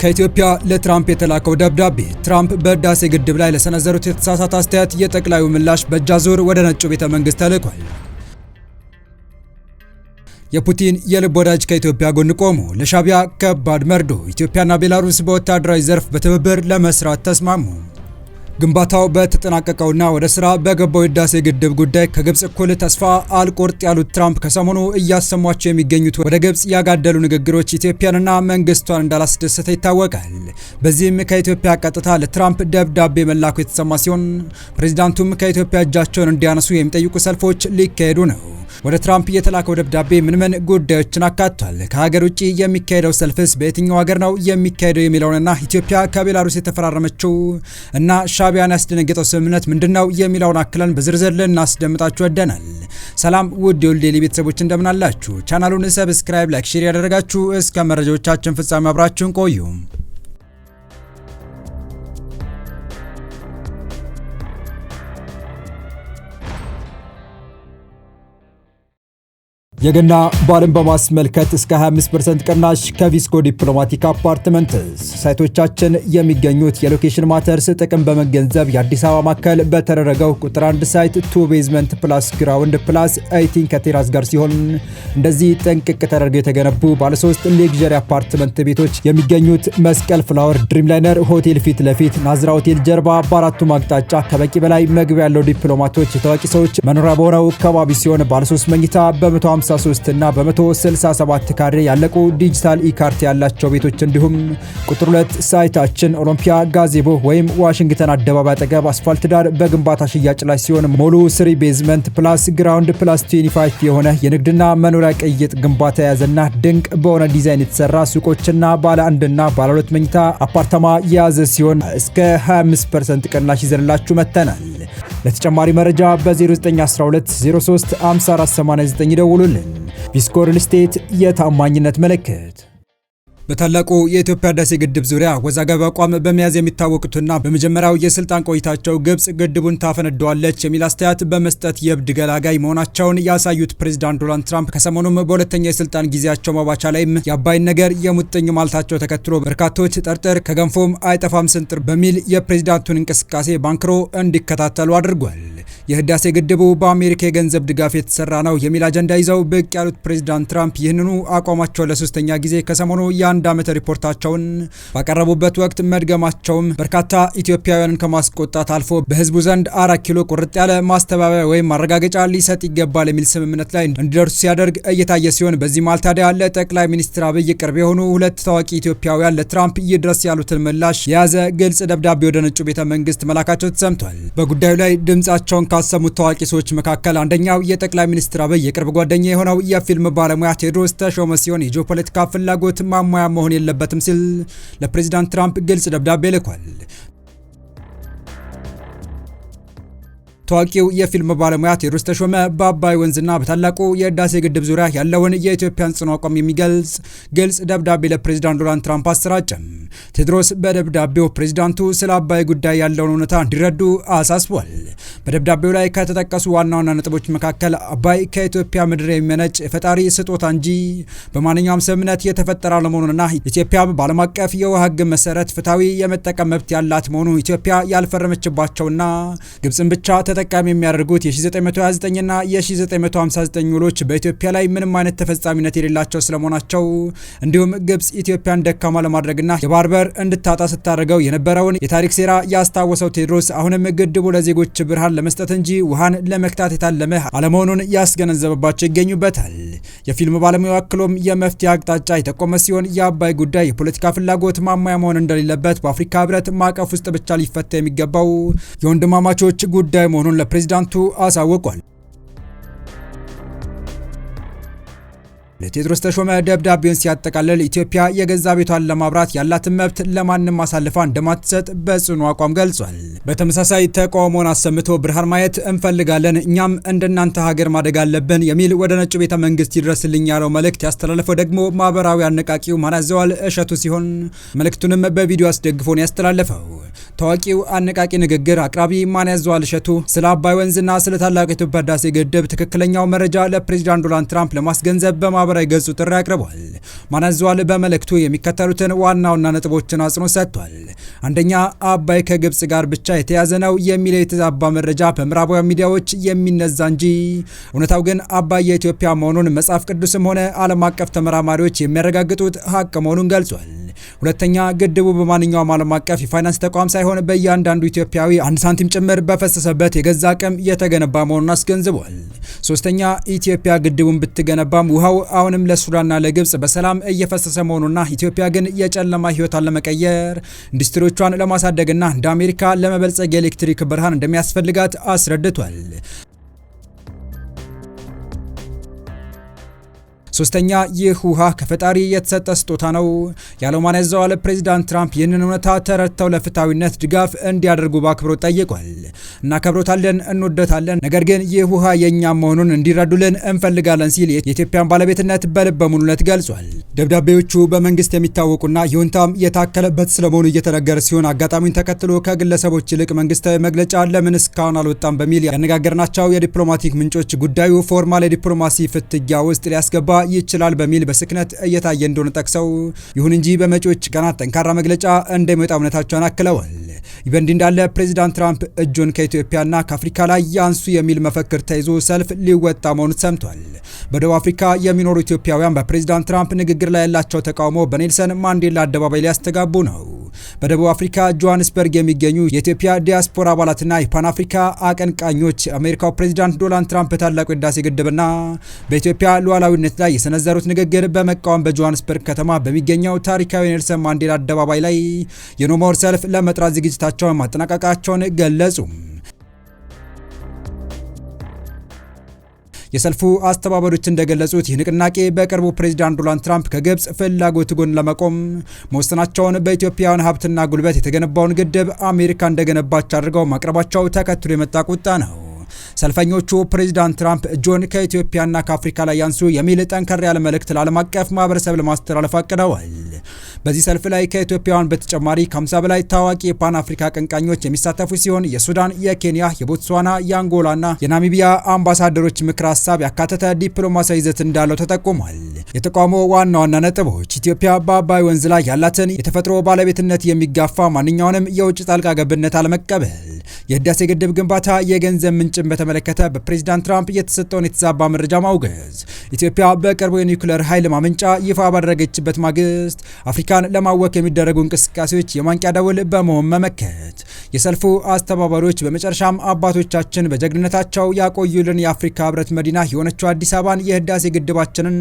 ከኢትዮጵያ ለትራምፕ የተላከው ደብዳቤ ትራምፕ በህዳሴ ግድብ ላይ ለሰነዘሩት የተሳሳተ አስተያየት የጠቅላዩ ምላሽ በእጅ አዙር ወደ ነጩ ቤተ መንግስት ተልኳል። የፑቲን የልብ ወዳጅ ከኢትዮጵያ ጎን ቆሙ። ለሻቢያ ከባድ መርዶ። ኢትዮጵያና ቤላሩስ በወታደራዊ ዘርፍ በትብብር ለመስራት ተስማሙ። ግንባታው በተጠናቀቀውና ወደ ስራ በገባው የህዳሴ ግድብ ጉዳይ ከግብጽ እኩል ተስፋ አልቆርጥ ያሉት ትራምፕ ከሰሞኑ እያሰሟቸው የሚገኙት ወደ ግብጽ ያጋደሉ ንግግሮች ኢትዮጵያንና መንግስቷን እንዳላስደሰተ ይታወቃል። በዚህም ከኢትዮጵያ ቀጥታ ለትራምፕ ደብዳቤ መላኩ የተሰማ ሲሆን ፕሬዚዳንቱም ከኢትዮጵያ እጃቸውን እንዲያነሱ የሚጠይቁ ሰልፎች ሊካሄዱ ነው። ወደ ትራምፕ የተላከው ደብዳቤ ምን ጉዳዮችን አካቷል? ከሀገር ውጭ የሚካሄደው ሰልፍስ በየትኛው ሀገር ነው የሚካሄደው የሚለውንና ኢትዮጵያ ከቤላሩስ የተፈራረመችው እና ሻቢያን ያስደነገጠው ስምምነት ምንድነው የሚለውን አክለን በዝርዝር ልናስደምጣችሁ ወደናል። ሰላም ውድ የሁሉ ዴይሊ ቤተሰቦች እንደምን አላችሁ? ቻናሉን ሰብስክራይብ፣ ላይክ፣ ሼር ያደረጋችሁ እስከ መረጃዎቻችን ፍጻሜ አብራችሁን ቆዩ። የገና በዓልን በማስመልከት እስከ 25% ቅናሽ ከቪስኮ ዲፕሎማቲክ አፓርትመንትስ። ሳይቶቻችን የሚገኙት የሎኬሽን ማተርስ ጥቅም በመገንዘብ የአዲስ አበባ ማዕከል በተደረገው ቁጥር 1 ሳይት 2 ቤዝመንት ፕላስ ግራውንድ ፕላስ 18 ከቴራስ ጋር ሲሆን እንደዚህ ጥንቅቅ ተደርገው የተገነቡ ባለ 3 ሌግዠሪ አፓርትመንት ቤቶች የሚገኙት መስቀል ፍላወር ድሪምላይነር ሆቴል ፊት ለፊት ናዝራ ሆቴል ጀርባ በአራቱም አቅጣጫ ከበቂ በላይ መግቢያ ያለው ዲፕሎማቶች የታዋቂ ሰዎች መኖሪያ በሆነው አካባቢ ሲሆን ባለ 3 መኝታ በ153 እና በ167 ካሬ ያለቁ ዲጂታል ኢካርት ያላቸው ቤቶች እንዲሁም ቁጥር 2 ሳይታችን ኦሎምፒያ ጋዜቦ ወይም ዋሽንግተን አደባባይ አጠገብ አስፋልት ዳር በግንባታ ሽያጭ ላይ ሲሆን ሞሉ 3 ቤዝመንት ፕላስ ግራውንድ ፕላስ 25 የሆነ የንግድና መኖሪያ ቅይጥ ግንባታ የያዘና ድንቅ በሆነ ዲዛይን የተሰራ ሱቆችና ባለ 1 እና ባለ 2 መኝታ አፓርታማ የያዘ ሲሆን እስከ 25% ቅናሽ ይዘንላችሁ መጥተናል። ለተጨማሪ መረጃ በ0912 03 5489 ይደውሉልን። ቪስኮ ሪል ስቴት የታማኝነት ምልክት። በታላቁ የኢትዮጵያ ህዳሴ ግድብ ዙሪያ ወዛጋቢ አቋም በመያዝ የሚታወቁትና በመጀመሪያው የስልጣን ቆይታቸው ግብጽ ግድቡን ታፈነደዋለች የሚል አስተያየት በመስጠት የእብድ ገላጋይ መሆናቸውን ያሳዩት ፕሬዝዳንት ዶናልድ ትራምፕ ከሰሞኑም በሁለተኛ የስልጣን ጊዜያቸው መባቻ ላይም የአባይን ነገር የሙጥኝ ማለታቸው ተከትሎ በርካቶች ጠርጥር ከገንፎም አይጠፋም ስንጥር በሚል የፕሬዝዳንቱን እንቅስቃሴ ባንክሮ እንዲከታተሉ አድርጓል። የህዳሴ ግድቡ በአሜሪካ የገንዘብ ድጋፍ የተሰራ ነው የሚል አጀንዳ ይዘው ብቅ ያሉት ፕሬዝዳንት ትራምፕ ይህንኑ አቋማቸውን ለሶስተኛ ጊዜ ከሰሞኑ የአንድ ዓመት ሪፖርታቸውን ባቀረቡበት ወቅት መድገማቸውም በርካታ ኢትዮጵያውያንን ከማስቆጣት አልፎ በህዝቡ ዘንድ 4 ኪሎ ቁርጥ ያለ ማስተባበያ ወይም ማረጋገጫ ሊሰጥ ይገባል የሚል ስምምነት ላይ እንዲደርሱ ሲያደርግ እየታየ ሲሆን በዚህ መሃል ታዲያ ለጠቅላይ ሚኒስትር አብይ ቅርብ የሆኑ ሁለት ታዋቂ ኢትዮጵያውያን ለትራምፕ ይድረስ ያሉትን ምላሽ የያዘ ግልጽ ደብዳቤ ወደ ነጩ ቤተ መንግስት መላካቸው ተሰምቷል። በጉዳዩ ላይ ድምጻቸውን ካሰሙት ታዋቂ ሰዎች መካከል አንደኛው የጠቅላይ ሚኒስትር አብይ የቅርብ ጓደኛ የሆነው የፊልም ባለሙያ ቴዎድሮስ ተሾመ ሲሆን የጂኦፖለቲካ ፍላጎት ማሟያ መሆን የለበትም ሲል ለፕሬዝዳንት ትራምፕ ግልጽ ደብዳቤ ልኳል። ታዋቂው የፊልም ባለሙያ ቴዎድሮስ ተሾመ በአባይ ወንዝና በታላቁ የህዳሴ ግድብ ዙሪያ ያለውን የኢትዮጵያን ጽኑ አቋም የሚገልጽ ግልጽ ደብዳቤ ለፕሬዝዳንት ዶናልድ ትራምፕ አሰራጨም። ቴዎድሮስ በደብዳቤው ፕሬዝዳንቱ ስለ አባይ ጉዳይ ያለውን እውነታ እንዲረዱ አሳስቧል። በደብዳቤው ላይ ከተጠቀሱ ዋና ዋና ነጥቦች መካከል አባይ ከኢትዮጵያ ምድር የሚመነጭ የፈጣሪ ስጦታ እንጂ በማንኛውም ስምምነት የተፈጠረ አለመሆኑንና ኢትዮጵያ በዓለም አቀፍ የውሃ ህግ መሰረት ፍትሐዊ የመጠቀም መብት ያላት መሆኑ ኢትዮጵያ ያልፈረመችባቸውና ግብጽን ብቻ ተጠቃሚ የሚያደርጉት የ1929 እና የ1959 ውሎች በኢትዮጵያ ላይ ምንም አይነት ተፈጻሚነት የሌላቸው ስለመሆናቸው እንዲሁም ግብጽ ኢትዮጵያን ደካማ ለማድረግና የባህር በር እንድታጣ ስታደርገው የነበረውን የታሪክ ሴራ ያስታወሰው ቴዎድሮስ አሁንም ግድቡ ለዜጎች ብርሃን ለመስጠት እንጂ ውሃን ለመክታት የታለመ አለመሆኑን ያስገነዘበባቸው ይገኙበታል። የፊልም ባለሙያው አክሎም የመፍትሄ አቅጣጫ የጠቆመ ሲሆን የአባይ ጉዳይ የፖለቲካ ፍላጎት ማሟያ መሆን እንደሌለበት በአፍሪካ ህብረት ማዕቀፍ ውስጥ ብቻ ሊፈታ የሚገባው የወንድማማቾች ጉዳይ መሆኑን ለፕሬዝዳንቱ አሳውቋል። ለቴዎድሮስ ተሾመ ደብዳቤውን ሲያጠቃልል ኢትዮጵያ የገዛ ቤቷን ለማብራት ያላትን መብት ለማንም አሳልፋ እንደማትሰጥ በጽኑ አቋም ገልጿል። በተመሳሳይ ተቃውሞውን አሰምቶ ብርሃን ማየት እንፈልጋለን፣ እኛም እንደናንተ ሀገር ማደግ አለብን የሚል ወደ ነጩ ቤተ መንግስት ይድረስልኝ ያለው መልእክት ያስተላለፈው ደግሞ ማህበራዊ አነቃቂው ማናዘዋል እሸቱ ሲሆን መልእክቱንም በቪዲዮ አስደግፎ ነው ያስተላለፈው። ታዋቂው አነቃቂ ንግግር አቅራቢ ማን ያዘዋል እሸቱ ስለ አባይ ወንዝና ስለ ታላቁ የኢትዮጵያ ህዳሴ ግድብ ትክክለኛው መረጃ ለፕሬዝዳንት ዶናልድ ትራምፕ ለማስገንዘብ በማህበራዊ ገጹ ጥሪ አቅርቧል። ማን ያዘዋል በመልእክቱ የሚከተሉትን ዋና ነጥቦችን አጽንኦት ሰጥቷል። አንደኛ፣ አባይ ከግብጽ ጋር ብቻ የተያዘ ነው የሚለው የተዛባ መረጃ በምዕራባውያን ሚዲያዎች የሚነዛ እንጂ እውነታው ግን አባይ የኢትዮጵያ መሆኑን መጽሐፍ ቅዱስም ሆነ ዓለም አቀፍ ተመራማሪዎች የሚያረጋግጡት ሀቅ መሆኑን ገልጿል። ሁለተኛ፣ ግድቡ በማንኛውም ዓለም አቀፍ የፋይናንስ ተቋም ሳይሆን በእያንዳንዱ ኢትዮጵያዊ አንድ ሳንቲም ጭምር በፈሰሰበት የገዛ አቅም የተገነባ መሆኑን አስገንዝቧል። ሶስተኛ፣ ኢትዮጵያ ግድቡን ብትገነባም ውሃው አሁንም ለሱዳንና ለግብጽ በሰላም እየፈሰሰ መሆኑና ኢትዮጵያ ግን የጨለማ ህይወቷን ለመቀየር ኢንዱስትሪዎቿን ለማሳደግና እንደ አሜሪካ ለመበልጸግ የኤሌክትሪክ ብርሃን እንደሚያስፈልጋት አስረድቷል። ሶስተኛ፣ ይህ ውሃ ከፈጣሪ የተሰጠ ስጦታ ነው ያለው ማን ያዘዋል ፕሬዝዳንት ትራምፕ ይህንን እውነታ ተረድተው ለፍትሐዊነት ድጋፍ እንዲያደርጉ በአክብሮት ጠይቋል። እናከብሮታለን፣ እንወደታለን፣ ነገር ግን ይህ ውሃ የእኛ መሆኑን እንዲረዱልን እንፈልጋለን ሲል የኢትዮጵያን ባለቤትነት በልበ ሙሉነት ገልጿል። ደብዳቤዎቹ በመንግስት የሚታወቁና ይሁንታም የታከለበት ስለመሆኑ እየተነገረ ሲሆን አጋጣሚውን ተከትሎ ከግለሰቦች ይልቅ መንግስታዊ መግለጫ ለምን እስካሁን አልወጣም በሚል ያነጋገርናቸው የዲፕሎማቲክ ምንጮች ጉዳዩ ፎርማል የዲፕሎማሲ ፍትጊያ ውስጥ ሊያስገባ ይችላል በሚል በስክነት እየታየ እንደሆነ ጠቅሰው ይሁን እንጂ በመጪዎች ቀናት ጠንካራ መግለጫ እንደሚወጣ እምነታቸውን አክለዋል። ይህ በእንዲህ እንዳለ ፕሬዚዳንት ትራምፕ እጁን ከኢትዮጵያና ከአፍሪካ ላይ ያንሱ የሚል መፈክር ተይዞ ሰልፍ ሊወጣ መሆኑ ሰምቷል። በደቡብ አፍሪካ የሚኖሩ ኢትዮጵያውያን በፕሬዚዳንት ትራምፕ ንግግር ላይ ያላቸው ተቃውሞ በኔልሰን ማንዴላ አደባባይ ሊያስተጋቡ ነው። በደቡብ አፍሪካ ጆሃንስበርግ የሚገኙ የኢትዮጵያ ዲያስፖራ አባላትና የፓን አፍሪካ አቀንቃኞች አሜሪካው ፕሬዚዳንት ዶናልድ ትራምፕ በታላቁ የህዳሴ ግድብና በኢትዮጵያ ሉዓላዊነት ላይ የሰነዘሩት ንግግር በመቃወም በጆሃንስበርግ ከተማ በሚገኘው ታሪካዊ ኔልሰን ማንዴላ አደባባይ ላይ የኖሞር ሰልፍ ለመጥራት ዝግጅታቸውን ማጠናቀቃቸውን ገለጹ። የሰልፉ አስተባባሪዎች እንደገለጹት ይህ ንቅናቄ በቅርቡ ፕሬዚዳንት ዶናልድ ትራምፕ ከግብጽ ፍላጎት ጎን ለመቆም መወሰናቸውን በኢትዮጵያውያን ሀብትና ጉልበት የተገነባውን ግድብ አሜሪካ እንደገነባች አድርገው ማቅረባቸው ተከትሎ የመጣ ቁጣ ነው። ሰልፈኞቹ ፕሬዚዳንት ትራምፕ እጆን ከኢትዮጵያና ከአፍሪካ ላይ ያንሱ የሚል ጠንከር ያለ መልእክት ለዓለም አቀፍ ማህበረሰብ ለማስተላለፍ አቅደዋል። በዚህ ሰልፍ ላይ ከኢትዮጵያውያን በተጨማሪ ከ50 በላይ ታዋቂ የፓን አፍሪካ አቀንቃኞች የሚሳተፉ ሲሆን የሱዳን፣ የኬንያ፣ የቦትስዋና፣ የአንጎላና የናሚቢያ አምባሳደሮች ምክር ሀሳብ ያካተተ ዲፕሎማሲያዊ ይዘት እንዳለው ተጠቁሟል። የተቃውሞ ዋና ነጥቦች ኢትዮጵያ በአባይ ወንዝ ላይ ያላትን የተፈጥሮ ባለቤትነት የሚጋፋ ማንኛውንም የውጭ ጣልቃ ገብነት አለመቀበል፣ የህዳሴ ግድብ ግንባታ የገንዘብ ምንጭን በተመለከተ በፕሬዚዳንት ትራምፕ የተሰጠውን የተዛባ መረጃ ማውገዝ፣ ኢትዮጵያ በቅርቡ የኒውክሌር ኃይል ማመንጫ ይፋ ባደረገችበት ማግስት አፍሪካን ለማወክ የሚደረጉ እንቅስቃሴዎች የማንቂያ ደወል በመሆን መመከት። የሰልፉ አስተባባሪዎች በመጨረሻም አባቶቻችን በጀግንነታቸው ያቆዩልን የአፍሪካ ህብረት መዲና የሆነችው አዲስ አበባን የህዳሴ ግድባችንን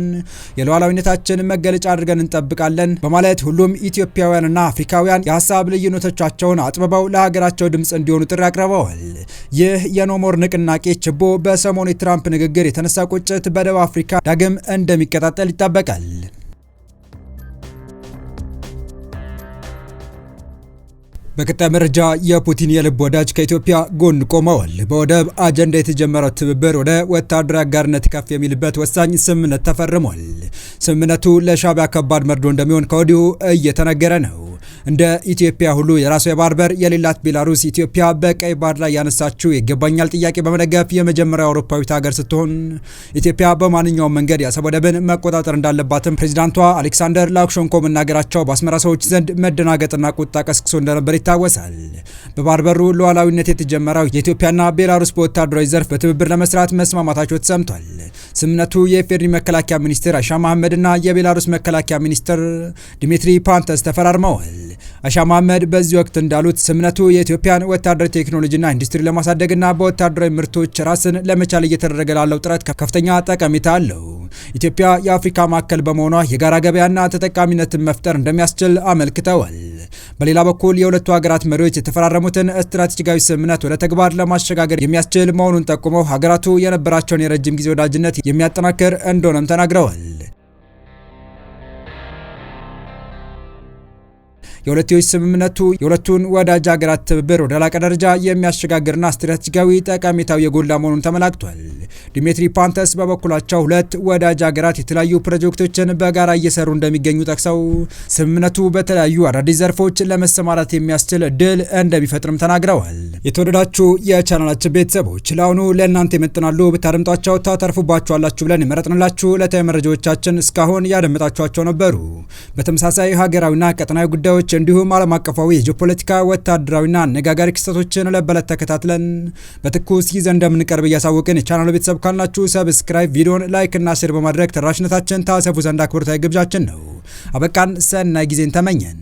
የሉዓላዊነታችን መገለጫ አድርገን እንጠብቃለን በማለት ሁሉም ኢትዮጵያውያንና አፍሪካውያን የሀሳብ ልዩነቶቻቸውን አጥብበው ለሀገራቸው ድምፅ እንዲሆኑ ጥሪ አቅርበዋል። ይህ የኖሞር ንቅናቄ ችቦ በሰሞኑ የትራምፕ ንግግር የተነሳ ቁጭት በደቡብ አፍሪካ ዳግም እንደሚቀጣጠል ይጠበቃል። በቀጣይ መረጃ የፑቲን የልብ ወዳጅ ከኢትዮጵያ ጎን ቆመዋል። በወደብ አጀንዳ የተጀመረው ትብብር ወደ ወታደራዊ አጋርነት ከፍ የሚልበት ወሳኝ ስምምነት ተፈርሟል። ስምምነቱ ለሻዕቢያ ከባድ መርዶ እንደሚሆን ከወዲሁ እየተነገረ ነው። እንደ ኢትዮጵያ ሁሉ የራሷ የባህር በር የሌላት ቤላሩስ ኢትዮጵያ በቀይ ባህር ላይ ያነሳችው ይገባኛል ጥያቄ በመደገፍ የመጀመሪያው አውሮፓዊት ሀገር ስትሆን ኢትዮጵያ በማንኛውም መንገድ የአሰብ ወደብን መቆጣጠር እንዳለባትም ፕሬዚዳንቷ አሌክሳንደር ሉካሼንኮ መናገራቸው በአስመራ ሰዎች ዘንድ መደናገጥና ቁጣ ቀስቅሶ እንደነበር ይታወሳል። በባህር በሩ ሉዓላዊነት የተጀመረው የኢትዮጵያና ቤላሩስ በወታደራዊ ዘርፍ በትብብር ለመስራት መስማማታቸው ተሰምቷል። ስምምነቱ የኢፌዴሪ መከላከያ ሚኒስትር አይሻ መሐመድና የቤላሩስ መከላከያ ሚኒስትር ዲሚትሪ ፓንተስ ተፈራርመዋል። አይሻ መሐመድ በዚህ ወቅት እንዳሉት ስምምነቱ የኢትዮጵያን ወታደራዊ ቴክኖሎጂና ኢንዱስትሪ ለማሳደግና በወታደራዊ ምርቶች ራስን ለመቻል እየተደረገ ላለው ጥረት ከፍተኛ ጠቀሜታ አለው። ኢትዮጵያ የአፍሪካ ማዕከል በመሆኗ የጋራ ገበያና ተጠቃሚነትን መፍጠር እንደሚያስችል አመልክተዋል። በሌላ በኩል የሁለቱ ሀገራት መሪዎች የተፈራረሙትን ስትራቴጂካዊ ስምምነት ወደ ተግባር ለማሸጋገር የሚያስችል መሆኑን ጠቁመው ሀገራቱ የነበራቸውን የረጅም ጊዜ ወዳጅነት የሚያጠናክር እንደሆነም ተናግረዋል። የሁለትዮሽ ስምምነቱ የሁለቱን ወዳጅ ሀገራት ትብብር ወደ ላቀ ደረጃ የሚያሸጋግርና ስትራቴጂካዊ ጠቀሜታው የጎላ መሆኑን ተመላክቷል። ዲሜትሪ ፓንተስ በበኩላቸው ሁለት ወዳጅ ሀገራት የተለያዩ ፕሮጀክቶችን በጋራ እየሰሩ እንደሚገኙ ጠቅሰው ስምምነቱ በተለያዩ አዳዲስ ዘርፎች ለመሰማራት የሚያስችል እድል እንደሚፈጥርም ተናግረዋል። የተወደዳችሁ የቻናላችን ቤተሰቦች ለአሁኑ ለእናንተ ይመጥናሉ ብታደምጧቸው ታተርፉባችኋላችሁ ብለን የመረጥንላችሁ ዕለታዊ መረጃዎቻችን እስካሁን ያደመጣችኋቸው ነበሩ። በተመሳሳይ ሀገራዊና ቀጠናዊ ጉዳዮች እንዲሁም ዓለም አቀፋዊ የጂኦፖለቲካ ወታደራዊና አነጋጋሪ ክስተቶችን ለበለት ተከታትለን በትኩስ ይዘን እንደምንቀርብ እያሳወቅን የቻናሉ ቤተሰብ ካልናችሁ ሰብስክራይብ፣ ቪዲዮን ላይክ እና ሼር በማድረግ ተደራሽነታችን ታሰፉ ዘንድ አክብሮታዊ ግብዣችን ነው። አበቃን። ሰናይ ጊዜን ተመኘን።